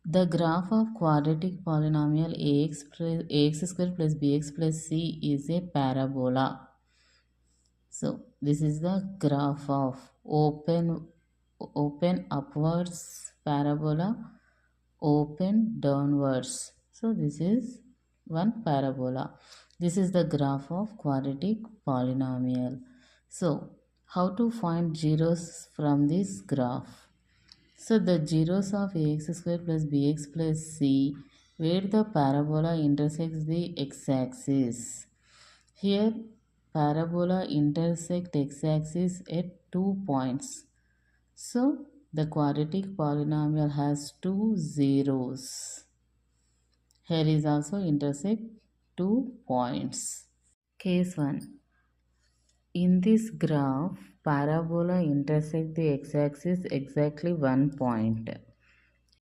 The graph of quadratic polynomial ax square plus bx plus c is a parabola. So this is the graph of open upwards parabola, open downwards. So this is one parabola. This is the graph of quadratic polynomial. So how to find zeros from this graph? So the zeros of ax square plus bx plus c where the parabola intersects the x-axis. Here parabola intersect x-axis at 2 points. So the quadratic polynomial has two zeros. Here is also intersect 2 points. Case 1. In this graph, parabola intersect the x-axis exactly 1 point.